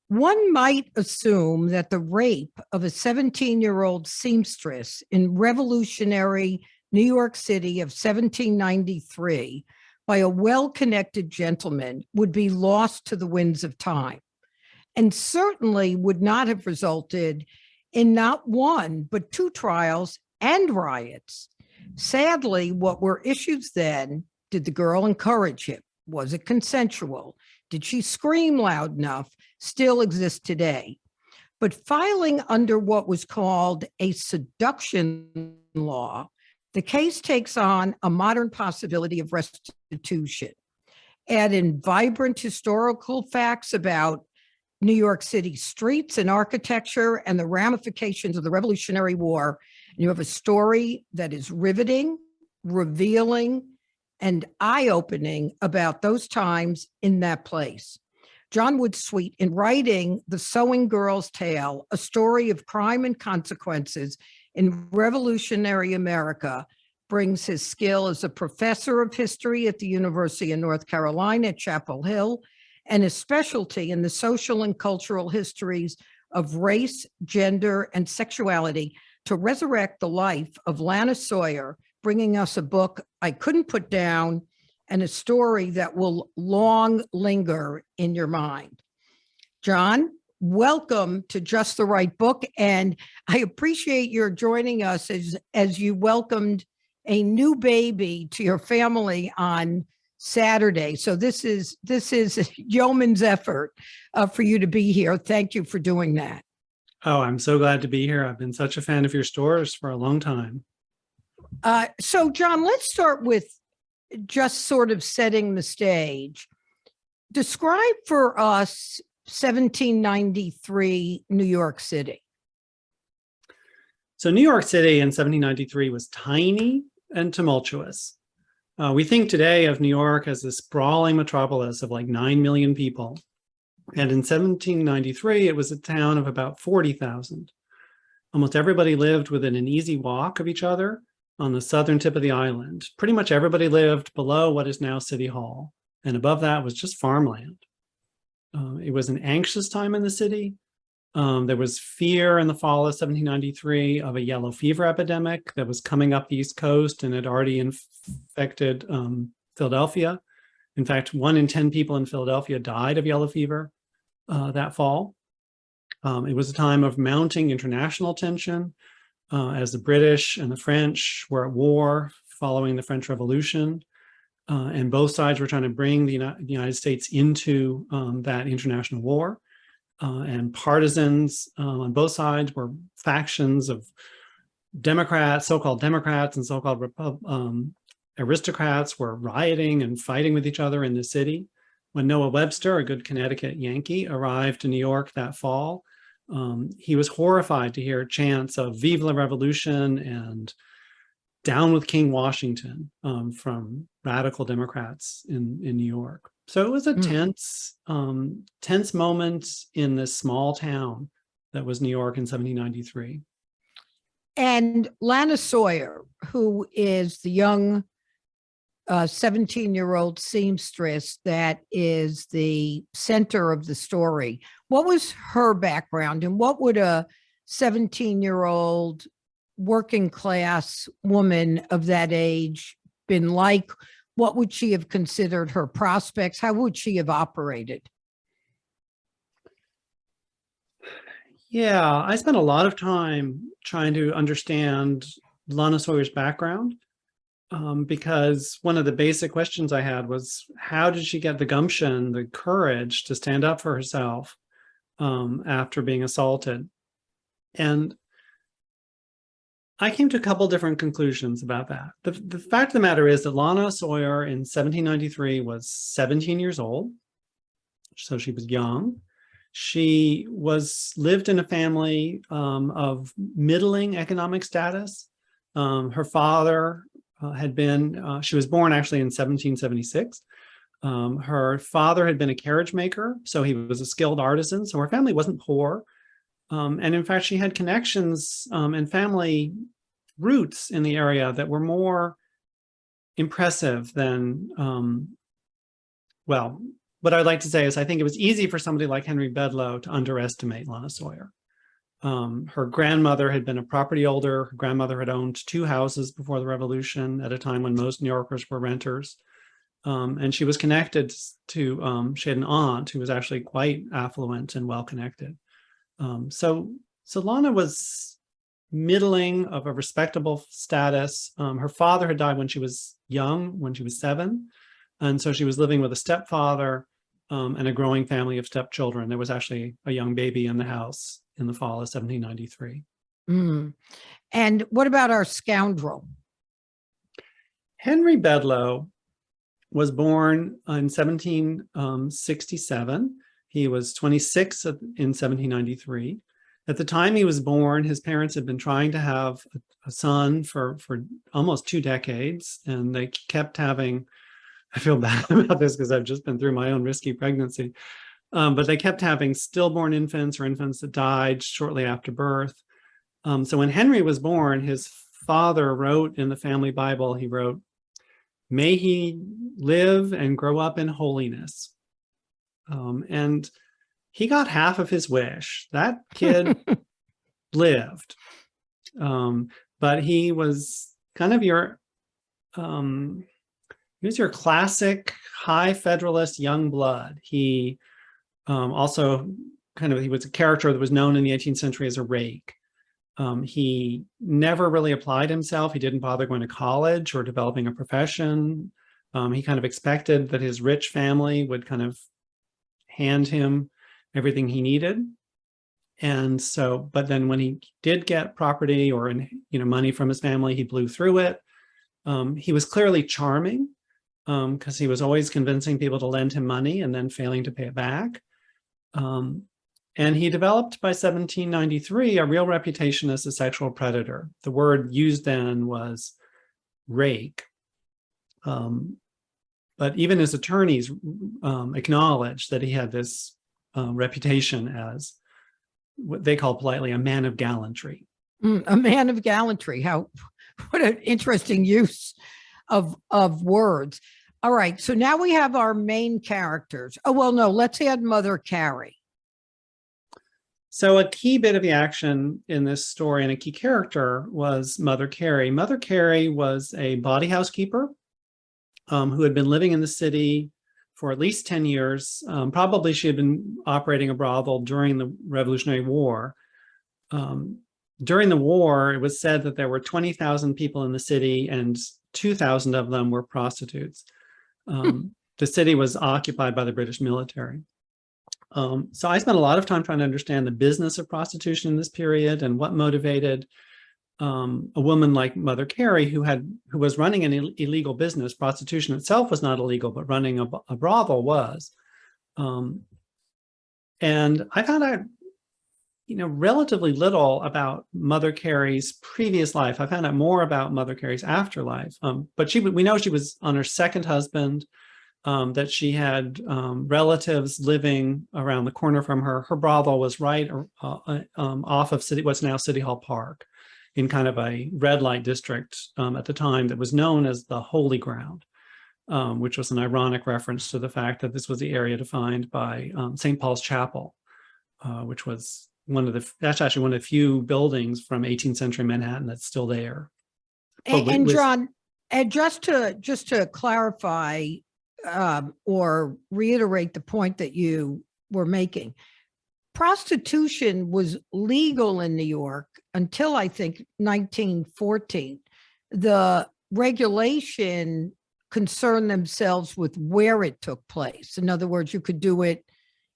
One might assume that the rape of a 17-year-old seamstress in revolutionary New York City of 1793 by a well-connected gentleman would be lost to the winds of time, and certainly would not have resulted in not one, but two trials and riots. Sadly, what were issues then? Did the girl encourage him? Was it consensual? Did she scream loud enough? Still exist today. But filing under what was called a seduction law, the case takes on a modern possibility of restitution. Add in vibrant historical facts about New York City streets and architecture and the ramifications of the Revolutionary War, and you have a story that is riveting, revealing, and eye-opening about those times in that place. John Wood Sweet, in writing The Sewing Girl's Tale, a story of crime and consequences in revolutionary America, brings his skill as a professor of history at the University of North Carolina at Chapel Hill and his specialty in the social and cultural histories of race, gender, and sexuality to resurrect the life of Lana Sawyer, bringing us a book I couldn't put down and a story that will long linger in your mind. John, welcome to Just the Right Book, and I appreciate your joining us as you welcomed a new baby to your family on Saturday. So this is a yeoman's effort for you to be here. Thank you for doing that. Oh, I'm so glad to be here. I've been such a fan of your stores for a long time. So, John, let's start with just sort of setting the stage. Describe for us 1793 New York City. So New York City in 1793 was tiny and tumultuous. We think today of New York as this sprawling metropolis of like 9 million people. And in 1793, it was a town of about 40,000. Almost everybody lived within an easy walk of each other on the southern tip of the island. Pretty much everybody lived below what is now City Hall. And above that was just farmland. It was an anxious time in the city. There was fear in the fall of 1793 of a yellow fever epidemic that was coming up the East Coast and had already infected Philadelphia. In fact, 1 in 10 people in Philadelphia died of yellow fever that fall. It was a time of mounting international tension as the British and the French were at war following the French Revolution. And both sides were trying to bring the United States into that international war. And partisans on both sides were factions of Democrats, so-called Democrats, and so-called aristocrats were rioting and fighting with each other in the city. When Noah Webster, a good Connecticut Yankee, arrived to New York that fall, he was horrified to hear chants of "Vive la Revolution" and "Down with King Washington" from radical Democrats in New York. So it was a tense moment in this small town that was New York in 1793. And Lana Sawyer, who is the young 17-year-old seamstress that is the center of the story, what was her background and what would a 17-year-old working class woman of that age been like? What would she have considered her prospects? How would she have operated? Yeah, I spent a lot of time trying to understand Lana Sawyer's background because one of the basic questions I had was, how did she get the gumption, the courage to stand up for herself after being assaulted? And I came to a couple different conclusions about that. The fact of the matter is that Lana Sawyer in 1793 was 17 years old, so she was young. She lived in a family of middling economic status. Her father had been, she was born actually in 1776. Her father had been a carriage maker, so he was a skilled artisan, so her family wasn't poor. And in fact, she had connections and family roots in the area that were more impressive than, well, what I'd like to say is I think it was easy for somebody like Henry Bedloe to underestimate Lana Sawyer. Her grandmother had been a property holder. Her grandmother had owned 2 houses before the Revolution at a time when most New Yorkers were renters. And she was connected to, she had an aunt who was actually quite affluent and well-connected. So Lana was middling of a respectable status. Her father had died when she was young, when she was 7. And so she was living with a stepfather and a growing family of stepchildren. There was actually a young baby in the house in the fall of 1793. And what about our scoundrel? Henry Bedloe was born in 1767. He was 26 in 1793. At the time he was born, his parents had been trying to have a son for almost 2 decades, and they kept having, I feel bad about this because I've just been through my own risky pregnancy, but they kept having stillborn infants or infants that died shortly after birth. So when Henry was born, his father wrote in the family Bible, he wrote, "May he live and grow up in holiness." And he got half of his wish. That kid lived. But he was kind of your, he was your classic high Federalist young blood. He also he was a character that was known in the 18th century as a rake. He never really applied himself. He didn't bother going to college or developing a profession. He kind of expected that his rich family would kind of hand him everything he needed. And so, but then when he did get property or money from his family, he blew through it. He was clearly charming because he was always convincing people to lend him money and then failing to pay it back. And he developed by 1793 a real reputation as a sexual predator. The word used then was rake. But even his attorneys acknowledged that he had this reputation as what they call politely a man of gallantry. A man of gallantry. What an interesting use of words. All right. So now we have our main characters. Oh, well, no, let's add Mother Carrie. So a key bit of the action in this story and a key character was Mother Carrie. Mother Carrie was a bawdy housekeeper who had been living in the city for at least 10 years. Probably she had been operating a brothel during the Revolutionary War. During the war, it was said that there were 20,000 people in the city and 2,000 of them were prostitutes. The city was occupied by the British military. So I spent a lot of time trying to understand the business of prostitution in this period and what motivated a woman like Mother Carrie, who was running an illegal business. Prostitution itself was not illegal, but running a brothel was. And I found out, relatively little about Mother Carrie's previous life. I found out more about Mother Carrie's afterlife. But we know she was on her second husband. That she had relatives living around the corner from her. Her brothel was right off of what's now City Hall Park, in kind of a red light district at the time that was known as the Holy Ground, which was an ironic reference to the fact that this was the area defined by St. Paul's Chapel, which was that's actually one of the few buildings from 18th century Manhattan that's still there. And John, just to clarify, or reiterate the point that you were making, prostitution was legal in New York until I think 1914. The regulation concerned themselves with where it took place. In other words, you could do it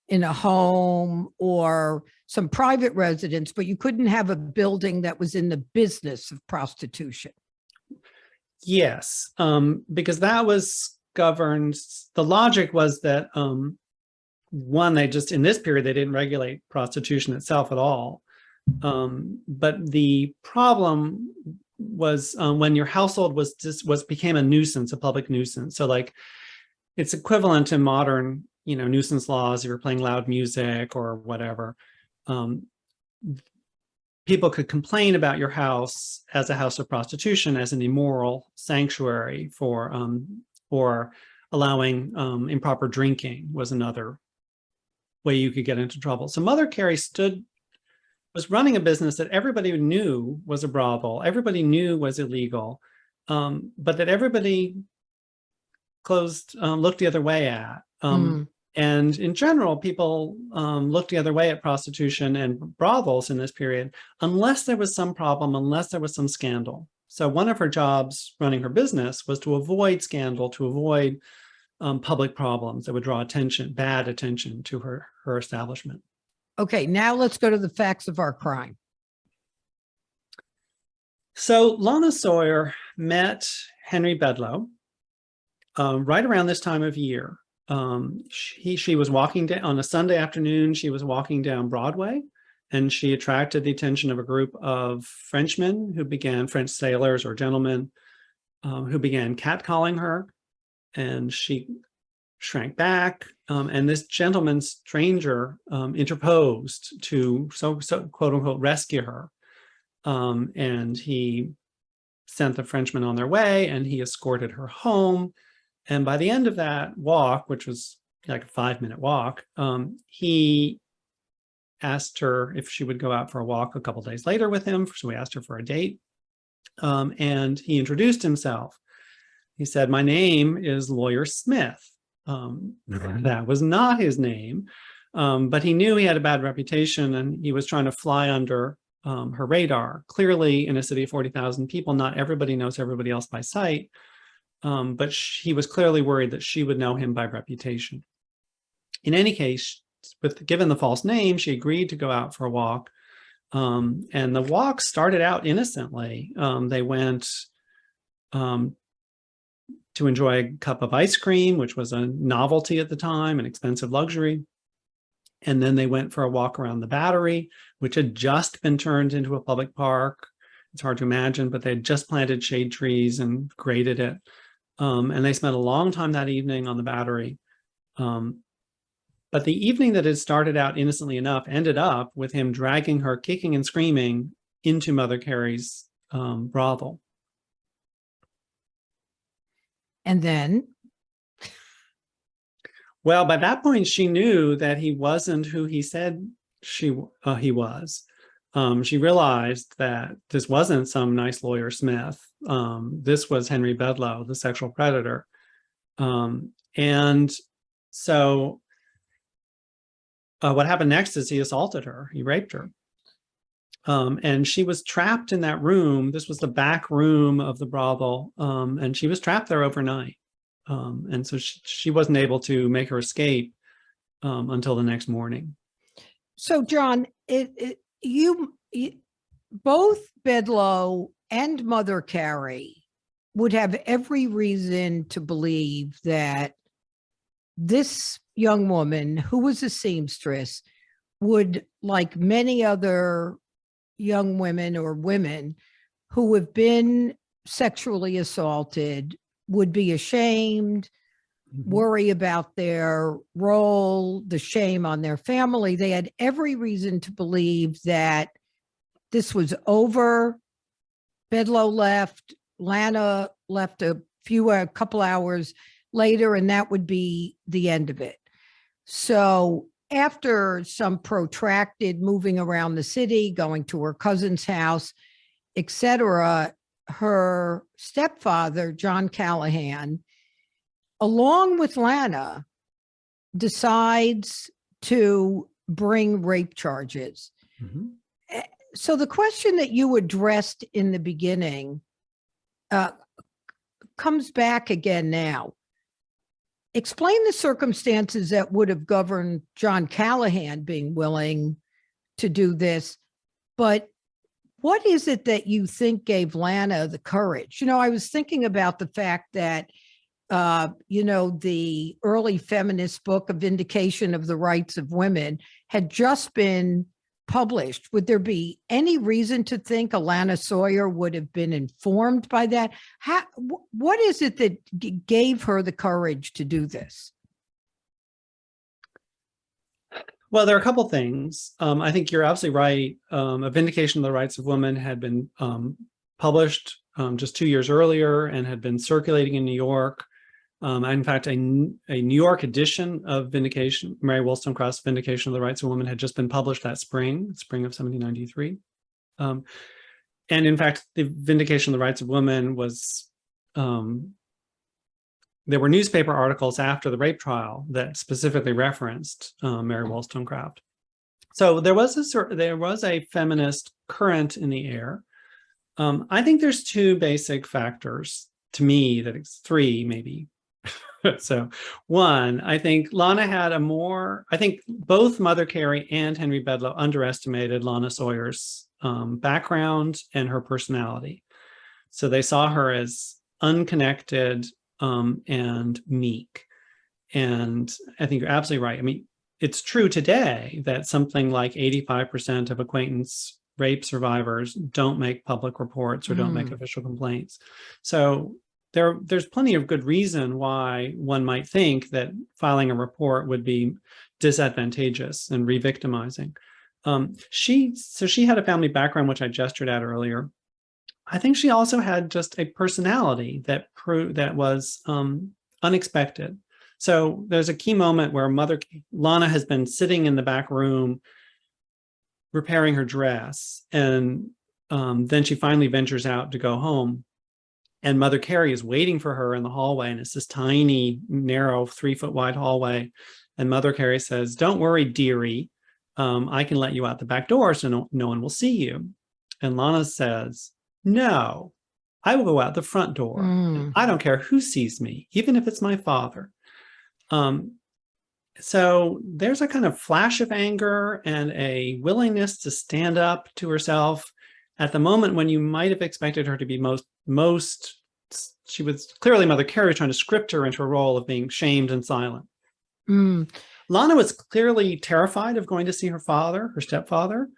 in a home or some private residence, but you couldn't have a building that was in the business of prostitution. Yes, because that was governed. The logic was that one, they just in this period they didn't regulate prostitution itself at all, but the problem was when your household became a nuisance, a public nuisance. So like it's equivalent to modern nuisance laws. If you're playing loud music or whatever, people could complain about your house as a house of prostitution, as an immoral sanctuary for or allowing improper drinking was another way you could get into trouble. So Mother Carrie was running a business that everybody knew was a brothel, everybody knew was illegal, but that everybody looked the other way at. And in general, people looked the other way at prostitution and brothels in this period, unless there was some problem, unless there was some scandal. So one of her jobs running her business was to avoid scandal, to avoid public problems that would draw bad attention to her establishment. Okay, now let's go to the facts of our crime. So Lana Sawyer met Henry Bedloe right around this time of year. She was walking down on a Sunday afternoon. She was walking down Broadway, and she attracted the attention of a group of Frenchmen French sailors or gentlemen who began catcalling her, and she shrank back. And this gentleman stranger interposed to quote unquote rescue her. And he sent the Frenchmen on their way, and he escorted her home. And by the end of that walk, which was like a 5-minute walk, he asked her if she would go out for a walk a couple days later with him. So we asked her for a date. And he introduced himself. He said, "My name is Lawyer Smith." That was not his name, but he knew he had a bad reputation, and he was trying to fly under her radar. Clearly, in a city of 40,000 people, not everybody knows everybody else by sight. But he was clearly worried that she would know him by reputation. In any case, given the false name, she agreed to go out for a walk. And the walk started out innocently. They went to enjoy a cup of ice cream, which was a novelty at the time, an expensive luxury. And then they went for a walk around the Battery, which had just been turned into a public park. It's hard to imagine, but they had just planted shade trees and graded it. And they spent a long time that evening on the Battery. But the evening that had started out innocently enough ended up with him dragging her, kicking and screaming, into Mother Carrie's brothel. And then? Well, by that point, she knew that he wasn't who he said he was. She realized that this wasn't some nice Lawyer Smith. This was Henry Bedloe, the sexual predator. And so what happened next is he assaulted her. He raped her. And she was trapped in that room. This was the back room of the brothel. And she was trapped there overnight. And so she wasn't able to make her escape until the next morning. So, John, both Bedloe and Mother Carrie would have every reason to believe that this young woman, who was a seamstress, would, like many other young women or women who have been sexually assaulted, would be ashamed, worry about their role, the shame on their family. They had every reason to believe that this was over. Bedloe left, Lana left a couple hours later, and that would be the end of it. So after some protracted moving around the city, going to her cousin's house, etc., her stepfather, John Callahan, along with Lana, decides to bring rape charges. So the question that you addressed in the beginning comes back again now. Explain the circumstances that would have governed John Callahan being willing to do this, but what is it that you think gave Lana the courage? I was thinking about the fact that, the early feminist book, A Vindication of the Rights of Women, had just been published. Would there be any reason to think Lana Sawyer would have been informed by that? What is it that gave her the courage to do this? Well, there are a couple things. I think you're absolutely right. A Vindication of the Rights of Women had been published just 2 years earlier and had been circulating in New York. In fact, a New York edition of Vindication, Mary Wollstonecraft's Vindication of the Rights of Woman had just been published that spring of 1793. And in fact, the Vindication of the Rights of Woman was, there were newspaper articles after the rape trial that specifically referenced Mary Wollstonecraft. So there was a feminist current in the air. I think there's two basic factors to me, that it's three maybe. So one, I think Lana had I think both Mother Carey and Henry Bedloe underestimated Lana Sawyer's background and her personality. So they saw her as unconnected and meek. And I think you're absolutely right. I mean, it's true today that something like 85% of acquaintance rape survivors don't make public reports or don't make official complaints. So there's plenty of good reason why one might think that filing a report would be disadvantageous and re-victimizing. She had a family background, which I gestured at earlier. I think she also had just a personality that was unexpected. So there's a key moment where Lana has been sitting in the back room repairing her dress, and then she finally ventures out to go home. And Mother Carey is waiting for her in the hallway, and it's this tiny, narrow, 3-foot wide hallway. And Mother Carey says, "Don't worry, dearie. I can let you out the back door so no one will see you." And Lana says, "No, I will go out the front door. I don't care who sees me, even if it's my father." So there's a kind of flash of anger and a willingness to stand up to herself at the moment when you might have expected her to be she was clearly Mother Carey trying to script her into a role of being shamed and silent. Lana was clearly terrified of going to see her stepfather.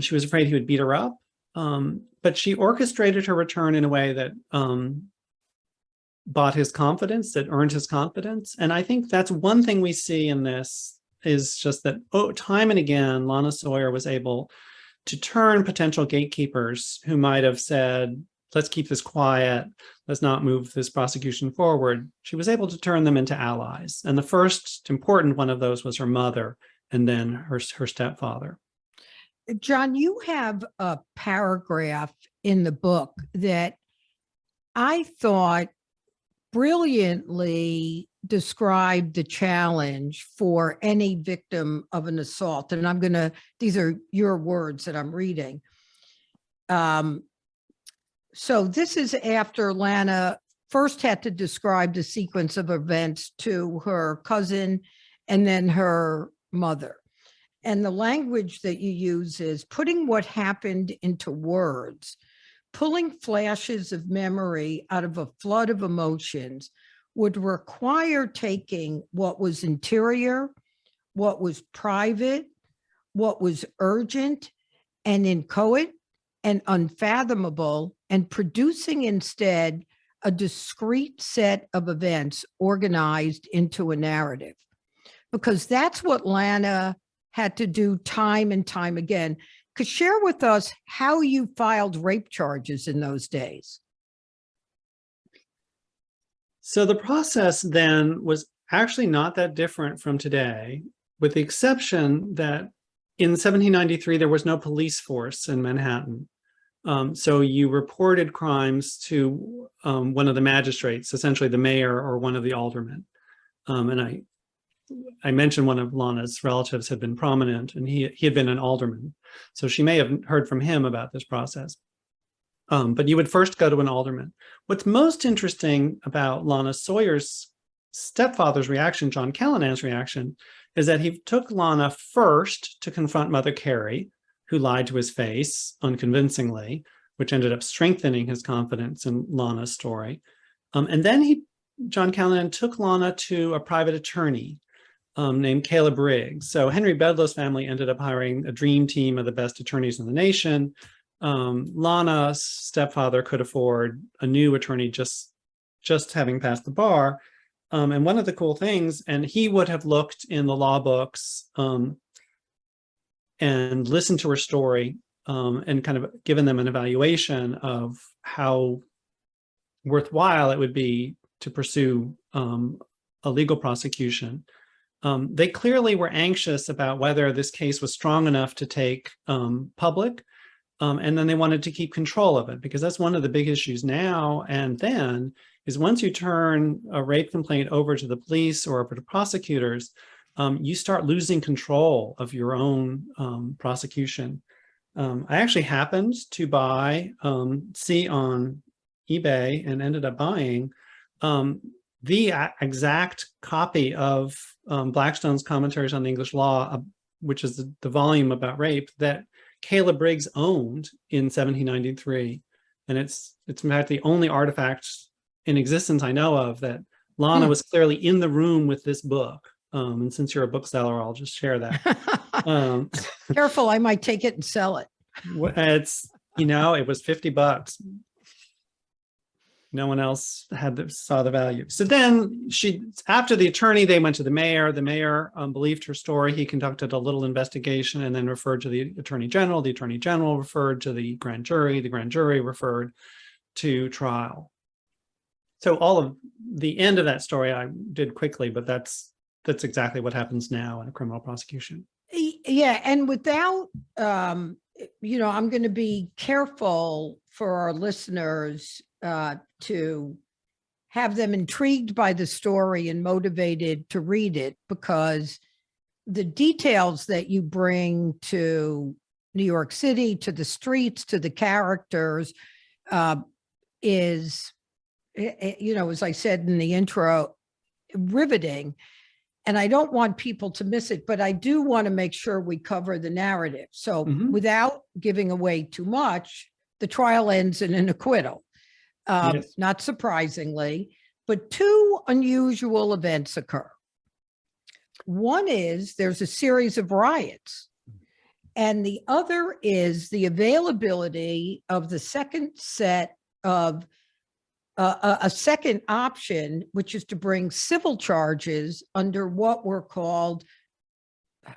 She was afraid he would beat her up, but she orchestrated her return in a way that bought his confidence, that earned his confidence. And I think that's one thing we see in this, is just that time and again, Lana Sawyer was able to turn potential gatekeepers who might have said, "Let's keep this quiet, let's not move this prosecution forward." She was able to turn them into allies. And the first important one of those was her mother, and then her stepfather. John, you have a paragraph in the book that I thought brilliantly described the challenge for any victim of an assault. And these are your words that I'm reading. So this is after Lana first had to describe the sequence of events to her cousin and then her mother. And the language that you use is putting what happened into words, pulling flashes of memory out of a flood of emotions would require taking what was interior, what was private, what was urgent and inchoate and unfathomable, and producing instead a discrete set of events organized into a narrative. Because that's what Lana had to do time and time again. Could share with us how you filed rape charges in those days? So the process then was actually not that different from today, with the exception that in 1793, there was no police force in Manhattan. So you reported crimes to one of the magistrates, essentially the mayor or one of the aldermen. And I mentioned one of Lana's relatives had been prominent, and he had been an alderman. So she may have heard from him about this process. But you would first go to an alderman. What's most interesting about Lana Sawyer's stepfather's reaction, John Callanan's reaction, is that he took Lana first to confront Mother Carey, who lied to his face unconvincingly, which ended up strengthening his confidence in Lana's story. And then John Callanan took Lana to a private attorney named Caleb Riggs. So Henry Bedloe's family ended up hiring a dream team of the best attorneys in the nation. Lana's stepfather could afford a new attorney just having passed the bar. And one of the cool things, and he would have looked in the law books and listened to her story and kind of given them an evaluation of how worthwhile it would be to pursue a legal prosecution. They clearly were anxious about whether this case was strong enough to take public, and then they wanted to keep control of it, because that's one of the big issues now and then, is once you turn a rape complaint over to the police or over to prosecutors, you start losing control of your own prosecution. I actually happened to see on eBay and ended up buying the exact copy of Blackstone's Commentaries on the English Law, which is the volume about rape that Caleb Briggs owned in 1793. And it's in fact the only artifact in existence I know of that Lana was clearly in the room with this book. And since you're a bookseller, I'll just share that. Careful, I might take it and sell it. It's, it was $50. No one else saw the value. So then after the attorney, they went to the mayor. The mayor believed her story. He conducted a little investigation and then referred to the attorney general. The attorney general referred to the grand jury. The grand jury referred to trial. So all of the end of that story I did quickly, but that's exactly what happens now in a criminal prosecution. Yeah, and without, I'm going to be careful for our listeners to have them intrigued by the story and motivated to read it, because the details that you bring to New York City, to the streets, to the characters, is, as I said in the intro, riveting. And I don't want people to miss it, but I do want to make sure we cover the narrative. So without giving away too much, the trial ends in an acquittal. Yes. Not surprisingly, but two unusual events occur. One is there's a series of riots, and the other is the availability of the second set of a second option, which is to bring civil charges under what were called,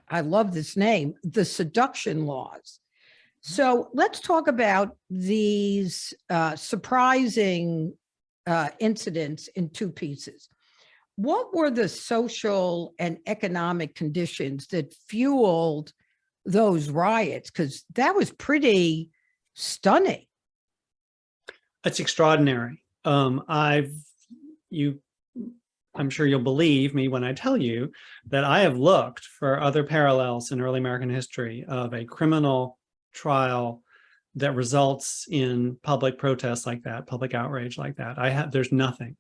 I love this name, the seduction laws. So let's talk about these surprising incidents in two pieces. What were the social and economic conditions that fueled those riots? Because that was pretty stunning. It's extraordinary. I'm sure you'll believe me when I tell you that I have looked for other parallels in early American history of a criminal trial that results in public protests like that, public outrage like that. There's nothing.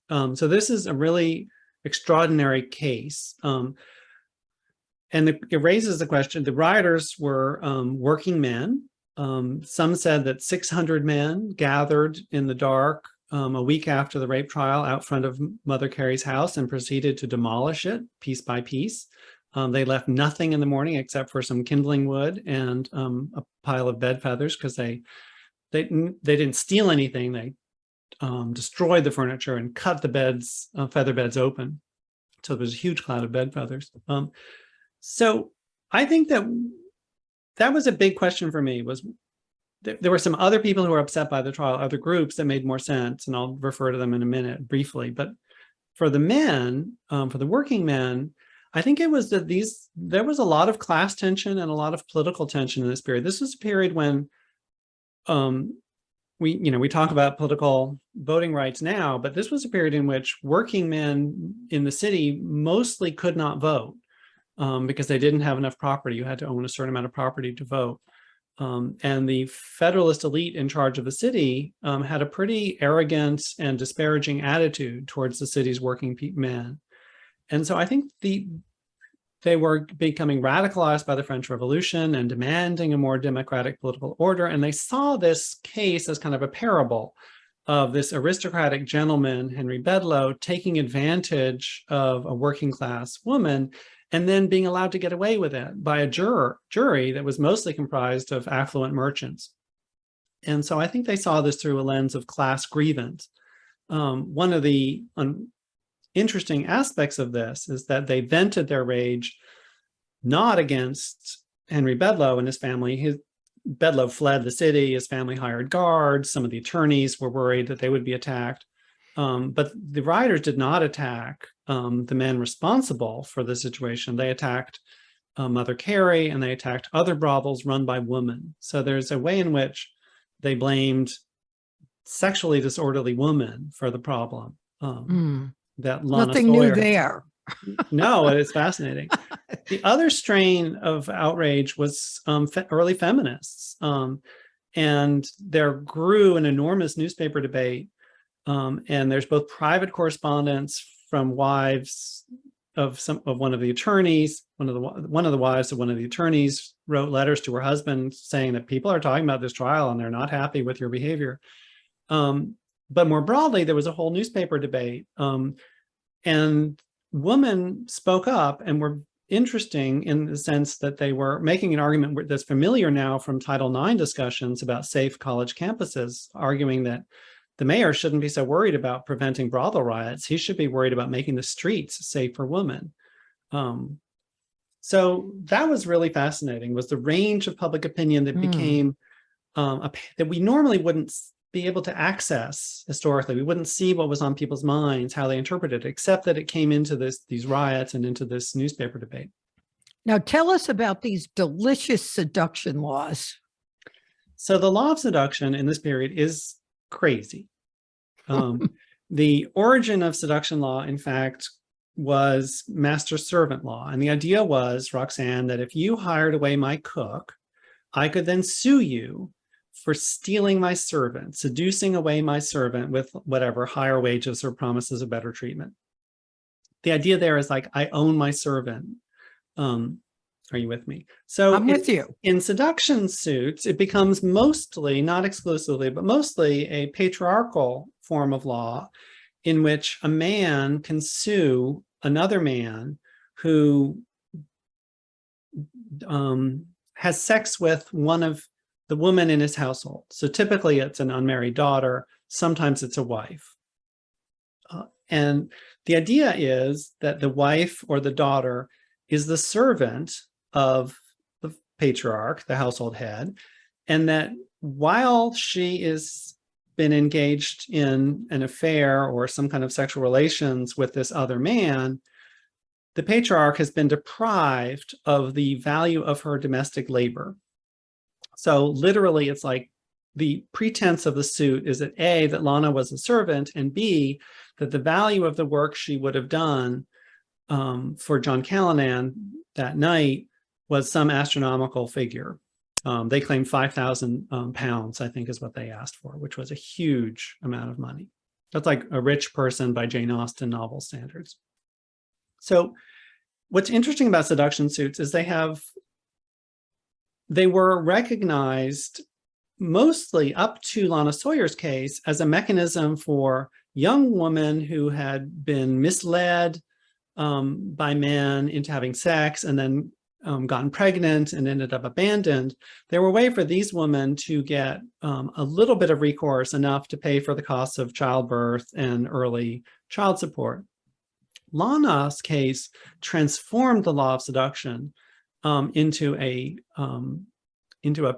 So this is a really extraordinary case. And it raises the question, the rioters were working men. Some said that 600 men gathered in the dark a week after the rape trial out front of Mother Carrie's house and proceeded to demolish it piece by piece. They left nothing in the morning except for some kindling wood and a pile of bed feathers, because they didn't steal anything. They destroyed the furniture and cut the beds, feather beds open. So there was a huge cloud of bed feathers. So I think that was a big question for me. Was there were some other people who were upset by the trial, other groups that made more sense, and I'll refer to them in a minute briefly. But for the men, for the working men, I think it was that there was a lot of class tension and a lot of political tension in this period. This was a period when we talk about political voting rights now, but this was a period in which working men in the city mostly could not vote because they didn't have enough property. You had to own a certain amount of property to vote. And the Federalist elite in charge of the city had a pretty arrogant and disparaging attitude towards the city's working men. And so I think they were becoming radicalized by the French Revolution and demanding a more democratic political order. And they saw this case as kind of a parable of this aristocratic gentleman, Henry Bedloe, taking advantage of a working class woman and then being allowed to get away with it by a jury that was mostly comprised of affluent merchants. And so I think they saw this through a lens of class grievance. One of the interesting aspects of this is that they vented their rage not against Henry Bedloe and his family. Bedloe fled the city, his family hired guards, some of the attorneys were worried that they would be attacked. But the rioters did not attack the men responsible for the situation. They attacked Mother Carrie, and they attacked other brothels run by women. So there's a way in which they blamed sexually disorderly women for the problem. That Lana Nothing new Sawyer, there. No, it's fascinating. The other strain of outrage was early feminists. And there grew an enormous newspaper debate. And there's both private correspondence from wives of one of the attorneys. One of the wives of one of the attorneys wrote letters to her husband saying that people are talking about this trial and they're not happy with your behavior. But more broadly, there was a whole newspaper debate. And women spoke up and were interesting in the sense that they were making an argument that's familiar now from Title IX discussions about safe college campuses, arguing that the mayor shouldn't be so worried about preventing brothel riots. He should be worried about making the streets safe for women. So that was really fascinating, was the range of public opinion that became, that we normally wouldn't be able to access historically. We wouldn't see what was on people's minds, how they interpreted it, except that it came into these riots and into this newspaper debate. Now tell us about these delicious seduction laws. So the law of seduction in this period is crazy. The origin of seduction law, in fact, was master-servant law. And the idea was, Roxanne, that if you hired away my cook, I could then sue you for stealing my servant, seducing away my servant with whatever higher wages or promises of better treatment. The idea there is like, I own my servant. Are you with me? So I'm with you. In seduction suits, it becomes mostly, not exclusively, but mostly a patriarchal form of law in which a man can sue another man who has sex with one of the woman in his household. So typically it's an unmarried daughter, sometimes it's a wife. And the idea is that the wife or the daughter is the servant of the patriarch, the household head, and that while she is been engaged in an affair or some kind of sexual relations with this other man, the patriarch has been deprived of the value of her domestic labor. So literally, it's like the pretense of the suit is that A, that Lana was a servant, and B, that the value of the work she would have done for John Callanan that night was some astronomical figure. They claimed 5,000 pounds, I think is what they asked for, which was a huge amount of money. That's like a rich person by Jane Austen novel standards. So what's interesting about seduction suits is they were recognized mostly up to Lana Sawyer's case as a mechanism for young women who had been misled by men into having sex and then gotten pregnant and ended up abandoned. They were a way for these women to get a little bit of recourse, enough to pay for the costs of childbirth and early child support. Lana's case transformed the law of seduction into a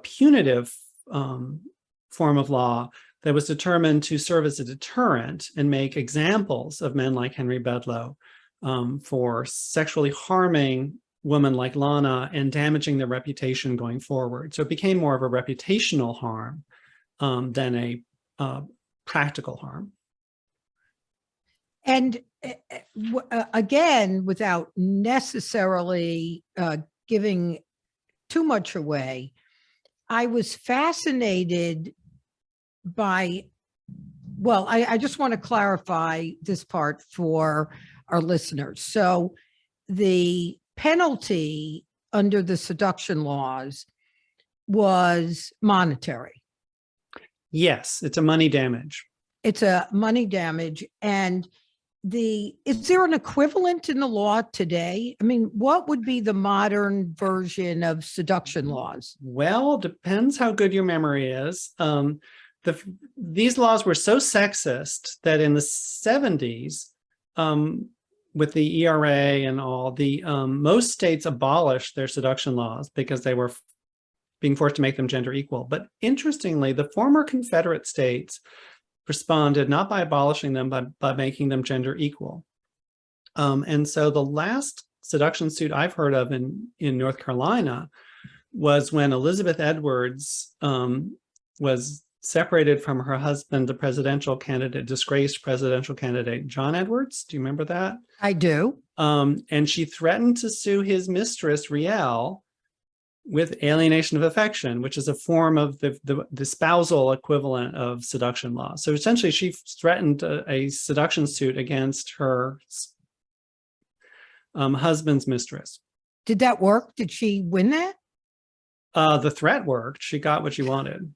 punitive form of law that was determined to serve as a deterrent and make examples of men like Henry Bedloe for sexually harming women like Lana and damaging their reputation going forward. So it became more of a reputational harm than a practical harm. And again, without necessarily giving too much away, I was fascinated by, well, I just want to clarify this part for our listeners. So the penalty under the seduction laws was monetary. Yes, it's a money damage. It's a money damage. And is there an equivalent in the law today? I mean, what would be the modern version of seduction laws? Well, depends how good your memory is. These laws were so sexist that in the 70s, with the ERA and all, most states abolished their seduction laws because they were being forced to make them gender equal. But interestingly, the former Confederate states responded not by abolishing them, but by making them gender equal. And so the last seduction suit I've heard of in North Carolina was when Elizabeth Edwards was separated from her husband, the presidential candidate, disgraced presidential candidate, John Edwards. Do you remember that? I do. And she threatened to sue his mistress, Riel, with alienation of affection, which is a form of the spousal equivalent of seduction law. So essentially, she threatened a seduction suit against her husband's mistress. Did that work? Did she win that? The threat worked. She got what she wanted.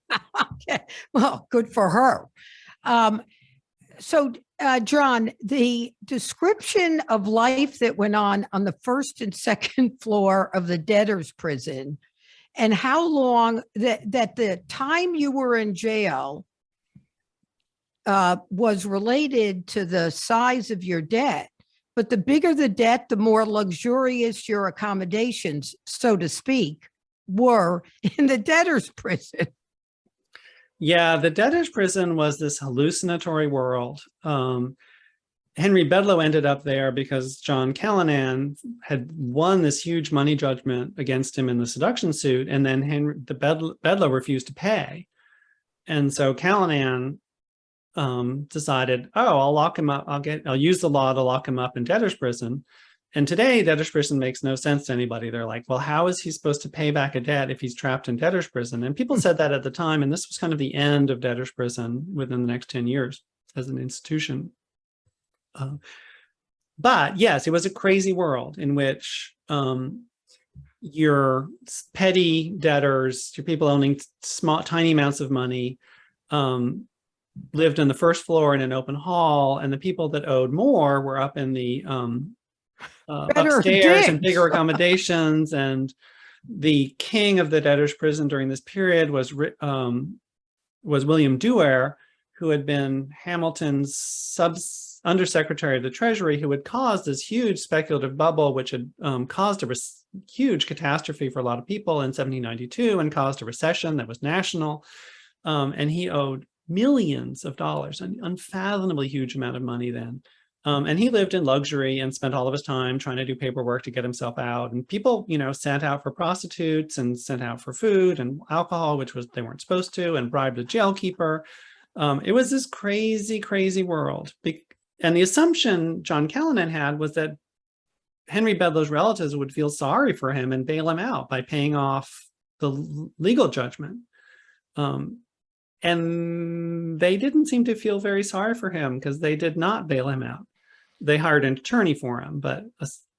Okay. Well, good for her. So, John, the description of life that went on the first and second floor of the debtor's prison, and how long that the time you were in jail was related to the size of your debt. But the bigger the debt, the more luxurious your accommodations, so to speak, were in the debtor's prison. Yeah, the debtor's prison was this hallucinatory world. Henry Bedloe ended up there because John Callanan had won this huge money judgment against him in the seduction suit, and then Bedloe refused to pay. And so Callanan decided, I'll lock him up. I'll use the law to lock him up in debtor's prison. And today, debtor's prison makes no sense to anybody. They're like, well, how is he supposed to pay back a debt if he's trapped in debtor's prison? And people said that at the time, and this was kind of the end of debtor's prison within the next 10 years as an institution. But yes, it was a crazy world in which your petty debtors, your people owning small, tiny amounts of money, lived on the first floor in an open hall, and the people that owed more were up in the upstairs and bigger accommodations. And the king of the debtor's prison during this period was William Dewar, who had been Hamilton's undersecretary of the Treasury, who had caused this huge speculative bubble, which had caused a huge catastrophe for a lot of people in 1792 and caused a recession that was national. And he owed millions of dollars, an unfathomably huge amount of money then. And he lived in luxury and spent all of his time trying to do paperwork to get himself out. And people, sent out for prostitutes and sent out for food and alcohol, which was they weren't supposed to, and bribed a jailkeeper. It was this crazy, crazy world. And the assumption John Callanan had was that Henry Bedloe's relatives would feel sorry for him and bail him out by paying off the legal judgment. And they didn't seem to feel very sorry for him because they did not bail him out. They hired an attorney for him, but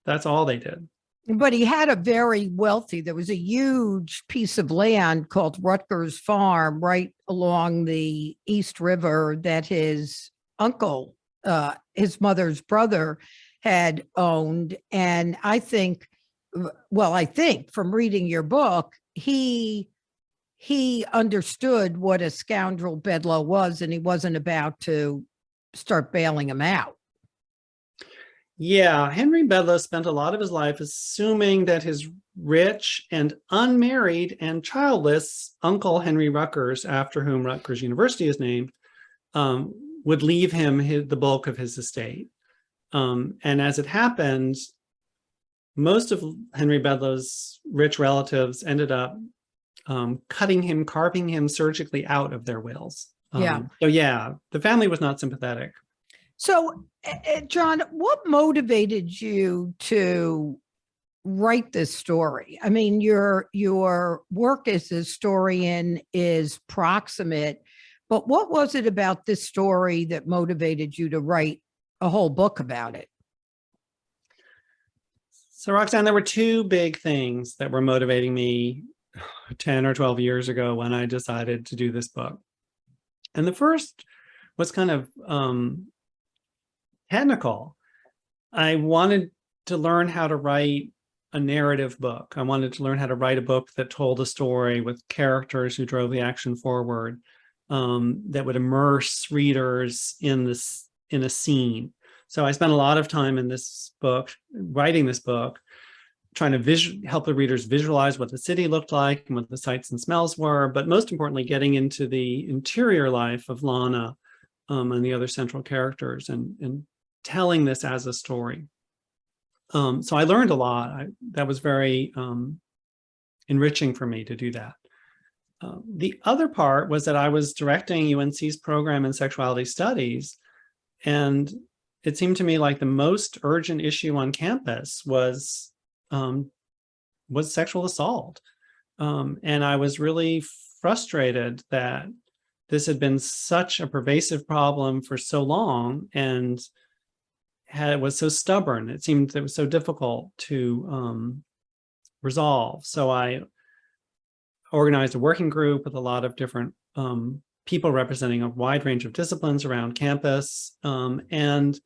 that's all they did. But he had a very wealthy, there was a huge piece of land called Rutgers Farm right along the East River that his uncle, his mother's brother, had owned. And I think from reading your book, he understood what a scoundrel Bedloe was, and he wasn't about to start bailing him out. Yeah, Henry Bedloe spent a lot of his life assuming that his rich and unmarried and childless uncle Henry Rutgers, after whom Rutgers University is named, would leave him the bulk of his estate. And as it happened, most of Henry Bedloe's rich relatives ended up carving him surgically out of their wills. So yeah, the family was not sympathetic. So, John, what motivated you to write this story? I mean, your work as a historian is proximate, but what was it about this story that motivated you to write a whole book about it? So, Roxanne, there were two big things that were motivating me 10 or 12 years ago when I decided to do this book. And the first was kind of technical. I wanted to learn how to write a narrative book. I wanted to learn how to write a book that told a story with characters who drove the action forward, that would immerse readers in a scene. So I spent a lot of time in this book, writing this book, trying to help the readers visualize what the city looked like and what the sights and smells were, but most importantly, getting into the interior life of Lana and the other central characters, and telling this as a story. So I learned a lot. That was very enriching for me to do that. The other part was that I was directing UNC's program in sexuality studies, and it seemed to me like the most urgent issue on campus was sexual assault. And I was really frustrated that this had been such a pervasive problem for so long, and was so stubborn. It seemed it was so difficult to resolve. So I organized a working group with a lot of different people representing a wide range of disciplines around campus. And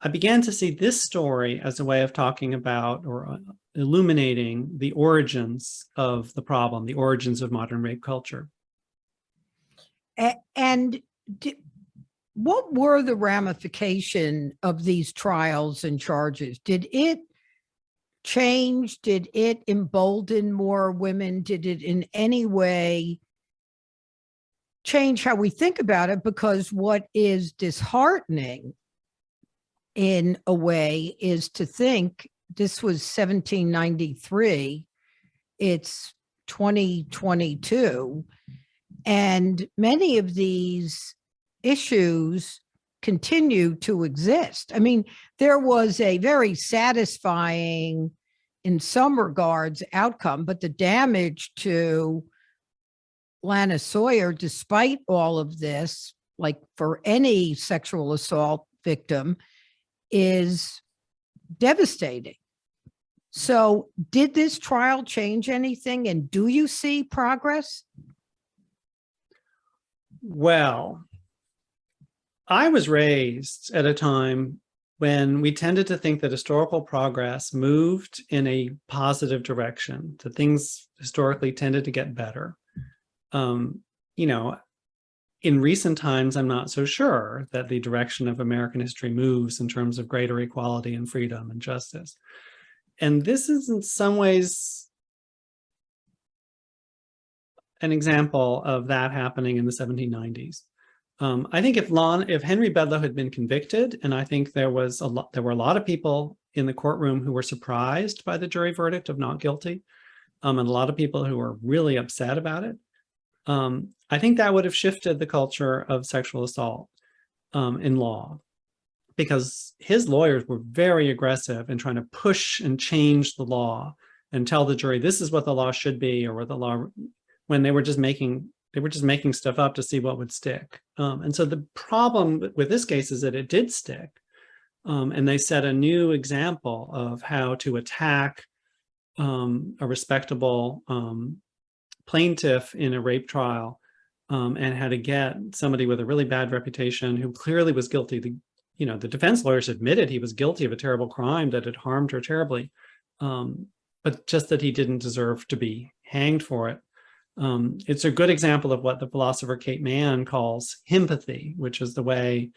I began to see this story as a way of talking about or illuminating the origins of the problem, the origins of modern rape culture. And what were the ramifications of these trials and charges? Did it change? Did it embolden more women? Did it in any way change how we think about it? Because what is disheartening in a way is to think this was 1793, it's 2022, and many of these issues continue to exist. I mean, there was a very satisfying, in some regards, outcome, but the damage to Lana Sawyer, despite all of this, like for any sexual assault victim, is devastating. So did this trial change anything? And do you see progress? Well, I was raised at a time when we tended to think that historical progress moved in a positive direction, that things historically tended to get better. In recent times, I'm not so sure that the direction of American history moves in terms of greater equality and freedom and justice. And this is in some ways an example of that happening in the 1790s. I think if Henry Bedloe had been convicted, and I think there were a lot of people in the courtroom who were surprised by the jury verdict of not guilty, and a lot of people who were really upset about it. I think that would have shifted the culture of sexual assault in law, because his lawyers were very aggressive in trying to push and change the law and tell the jury this is what the law should be, or what the law, when they were just making stuff up to see what would stick. And so the problem with this case is that it did stick, and they set a new example of how to attack a respectable plaintiff in a rape trial, and how to get somebody with a really bad reputation who clearly was guilty. The defense lawyers admitted he was guilty of a terrible crime that had harmed her terribly, but just that he didn't deserve to be hanged for it. It's a good example of what the philosopher Kate Manne calls himpathy, which is the way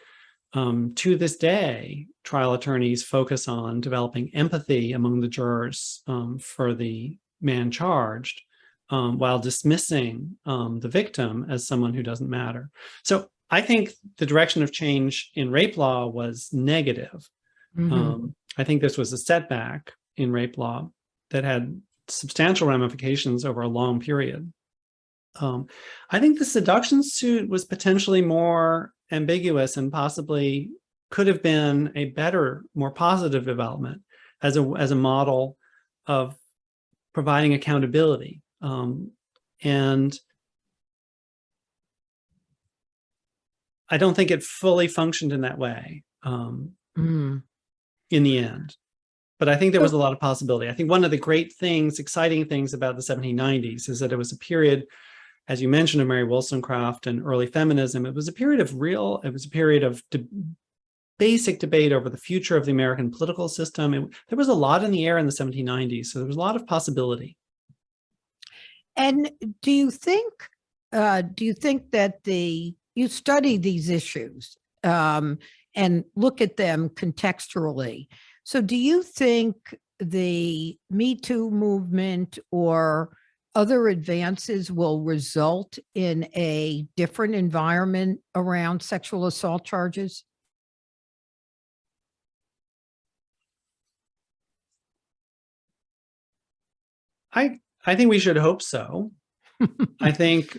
to this day trial attorneys focus on developing empathy among the jurors for the man charged, while dismissing the victim as someone who doesn't matter. So I think the direction of change in rape law was negative. Mm-hmm. I think this was a setback in rape law that had substantial ramifications over a long period. I think the seduction suit was potentially more ambiguous and possibly could have been a better, more positive development as a model of providing accountability. And I don't think it fully functioned in that way in the end. But I think there was a lot of possibility. I think one of the great things, exciting things about the 1790s is that it was a period, as you mentioned, of Mary Wollstonecraft and early feminism. It was a period of basic debate over the future of the American political system. There was a lot in the air in the 1790s, so there was a lot of possibility. And do you think that you study these issues and look at them contextually? So do you think the Me Too movement or other advances will result in a different environment around sexual assault charges? I think we should hope so. I think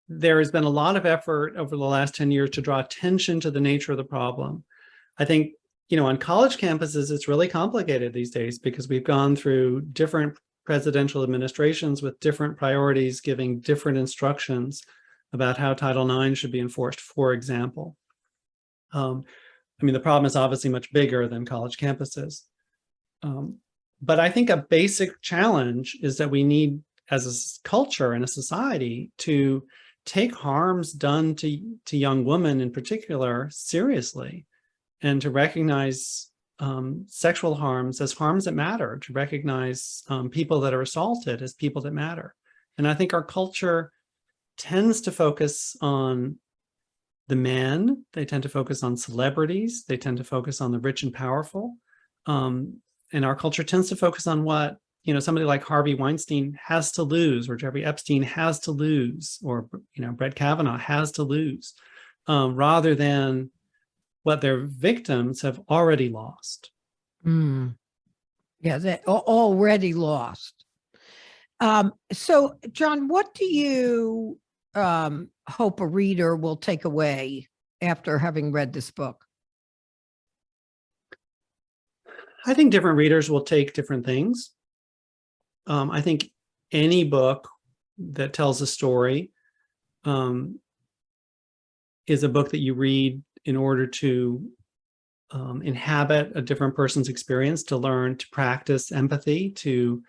there has been a lot of effort over the last 10 years to draw attention to the nature of the problem. I think, on college campuses, it's really complicated these days because we've gone through different presidential administrations with different priorities, giving different instructions about how Title IX should be enforced, for example. The problem is obviously much bigger than college campuses. But I think a basic challenge is that we need, as a culture and a society, to take harms done to young women in particular seriously, and to recognize sexual harms as harms that matter, to recognize people that are assaulted as people that matter. And I think our culture tends to focus on the men. They tend to focus on celebrities. They tend to focus on the rich and powerful. And our culture tends to focus on what, somebody like Harvey Weinstein has to lose, or Jeffrey Epstein has to lose, or, Brett Kavanaugh has to lose, rather than what their victims have already lost. Yeah, they already lost. So, John, what do you hope a reader will take away after having read this book? I think different readers will take different things. I think any book that tells a story is a book that you read in order to inhabit a different person's experience, to learn to practice empathy, to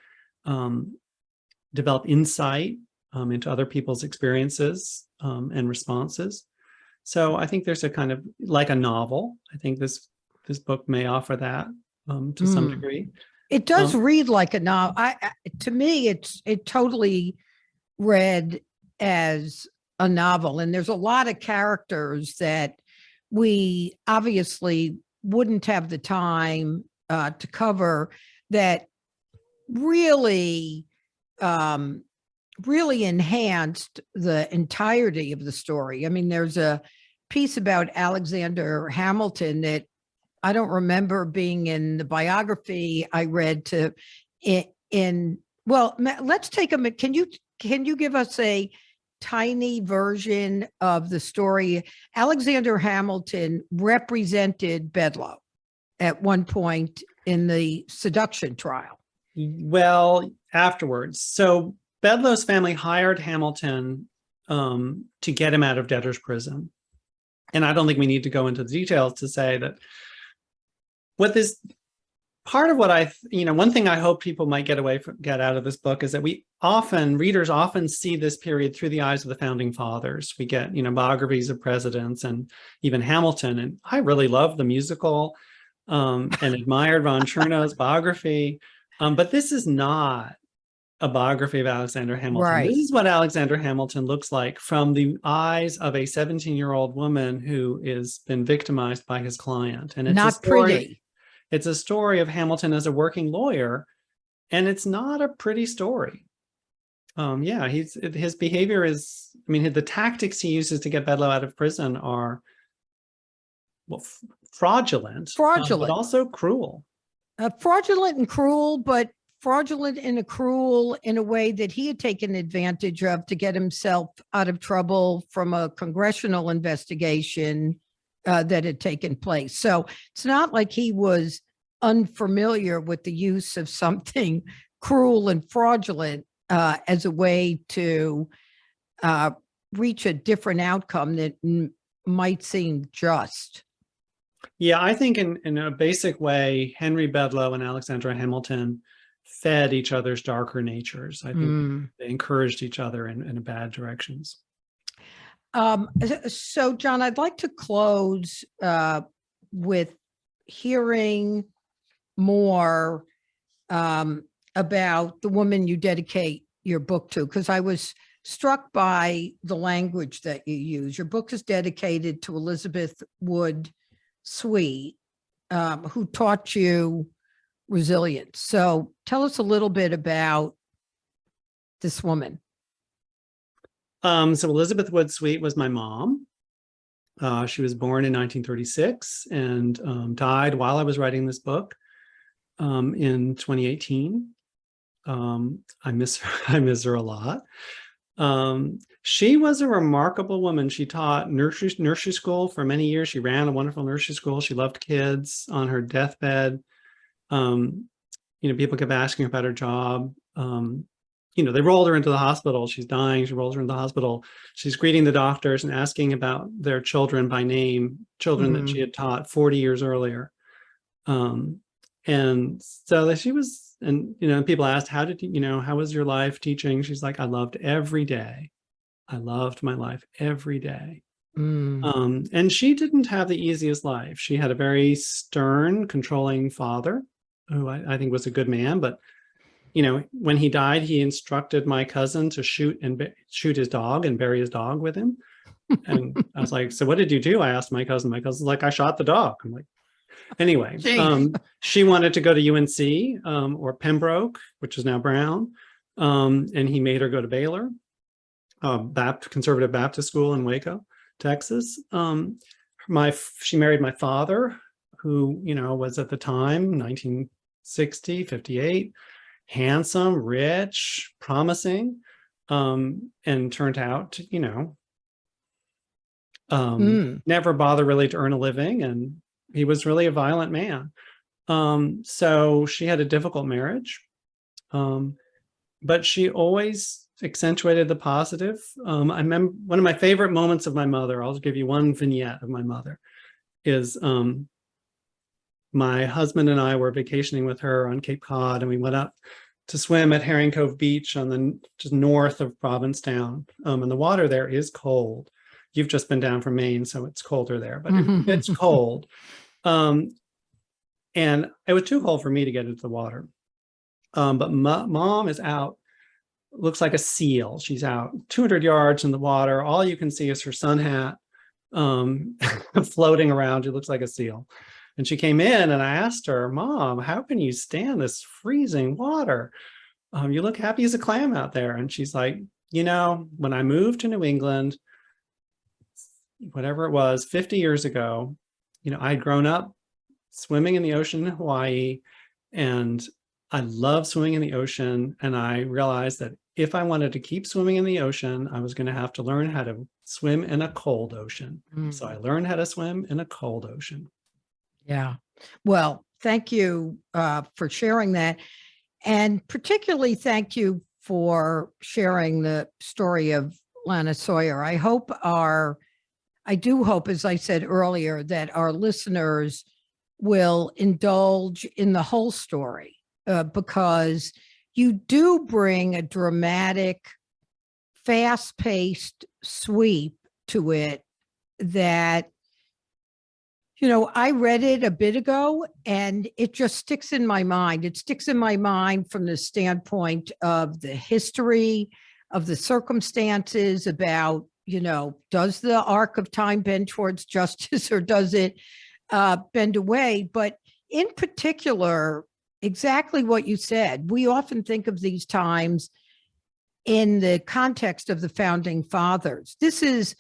develop insight into other people's experiences and responses. So I think there's a kind of like a novel. I think this book may offer that to some degree. It does read like a novel. To me, it totally read as a novel, and there's a lot of characters that we obviously wouldn't have the time to cover that really enhanced the entirety of the story. I mean, there's a piece about Alexander Hamilton that I don't remember being in the biography I read well, let's take a, can you give us a tiny version of the story? Alexander Hamilton represented Bedloe at one point in the seduction trial. Well, afterwards. So Bedloe's family hired Hamilton to get him out of debtor's prison. And I don't think we need to go into the details to say that what this part of what one thing I hope people might get out of this book is that readers often see this period through the eyes of the founding fathers. We get, biographies of presidents and even Hamilton. And I really love the musical and admired Ron Chernow's biography. But this is not a biography of Alexander Hamilton. Right. This is what Alexander Hamilton looks like from the eyes of a 17-year-old woman who has been victimized by his client. And it's not pretty. It's a story of Hamilton as a working lawyer, and it's not a pretty story. His behavior is, the tactics he uses to get Bedloe out of prison are, fraudulent, but also cruel. Fraudulent and cruel, but fraudulent and cruel in a way that he had taken advantage of to get himself out of trouble from a congressional investigation that had taken place. So it's not like he was unfamiliar with the use of something cruel and fraudulent as a way to reach a different outcome that might seem just. Yeah, I think in a basic way, Henry Bedloe and Alexander Hamilton fed each other's darker natures. I think they encouraged each other in bad directions. So, John, I'd like to close with hearing more about the woman you dedicate your book to, because I was struck by the language that you use. Your book is dedicated to Elizabeth Wood Sweet, who taught you resilience. So tell us a little bit about this woman? So Elizabeth Wood Sweet was my mom. She was born in 1936 and died while I was writing this book in 2018. I miss her. I miss her a lot. She was a remarkable woman. She taught nursery school for many years. She ran a wonderful nursery school. She loved kids. On her deathbed, people kept asking her about her job. They rolled her into the hospital. She's dying. She rolls her into the hospital. She's greeting the doctors and asking about their children by name, children that she had taught 40 years earlier. And so she was, and, people asked, how was your life teaching? She's like, I loved every day. I loved my life every day. And she didn't have the easiest life. She had a very stern, controlling father, who I think was a good man, but when he died, he instructed my cousin to shoot his dog and bury his dog with him. And I was like, so what did you do? I asked my cousin. My cousin's like, I shot the dog. I'm like, anyway, she wanted to go to UNC or Pembroke, which is now Brown. And he made her go to Baylor, conservative Baptist school in Waco, Texas. She married my father, who, was at the time, 1960, 58. Handsome, rich, promising, and turned out to, never bother really to earn a living. And he was really a violent man. So she had a difficult marriage, but she always accentuated the positive. I remember one of my favorite moments of my mother, I'll give you one vignette of my mother, is my husband and I were vacationing with her on Cape Cod, and we went up to swim at Herring Cove Beach just north of Provincetown. And the water there is cold. You've just been down from Maine, so it's colder there, but it's cold. And it was too cold for me to get into the water. But mom is out, looks like a seal. She's out 200 yards in the water. All you can see is her sun hat floating around. She looks like a seal. And she came in and I asked her, Mom, how can you stand this freezing water? You look happy as a clam out there. And she's like, when I moved to New England, whatever it was, 50 years ago, I'd grown up swimming in the ocean in Hawaii, and I love swimming in the ocean. And I realized that if I wanted to keep swimming in the ocean, I was going to have to learn how to swim in a cold ocean. So I learned how to swim in a cold ocean. Yeah. Well, thank you for sharing that. And particularly thank you for sharing the story of Lana Sawyer. I do hope, as I said earlier, that our listeners will indulge in the whole story because you do bring a dramatic, fast-paced sweep to it that I read it a bit ago and it just sticks in my mind. It sticks in my mind from the standpoint of the history, of the circumstances about, does the arc of time bend towards justice or does it bend away? But in particular, exactly what you said, we often think of these times in the context of the founding fathers. This is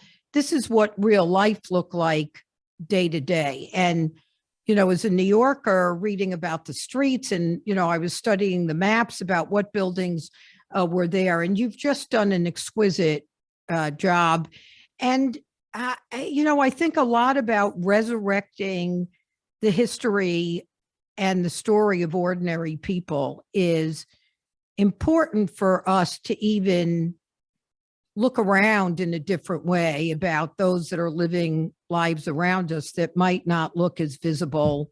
what real life looked like day to day. And, as a New Yorker reading about the streets and, I was studying the maps about what buildings were there. And you've just done an exquisite job. And, I think a lot about resurrecting the history and the story of ordinary people is important for us to even look around in a different way about those that are living lives around us that might not look as visible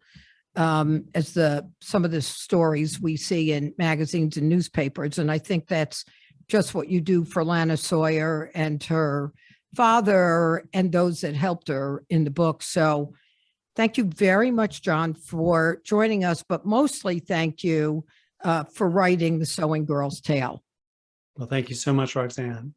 as some of the stories we see in magazines and newspapers. And I think that's just what you do for Lana Sawyer and her father and those that helped her in the book. So thank you very much, John, for joining us, but mostly thank you for writing The Sewing Girl's Tale. Well, thank you so much, Roxanne.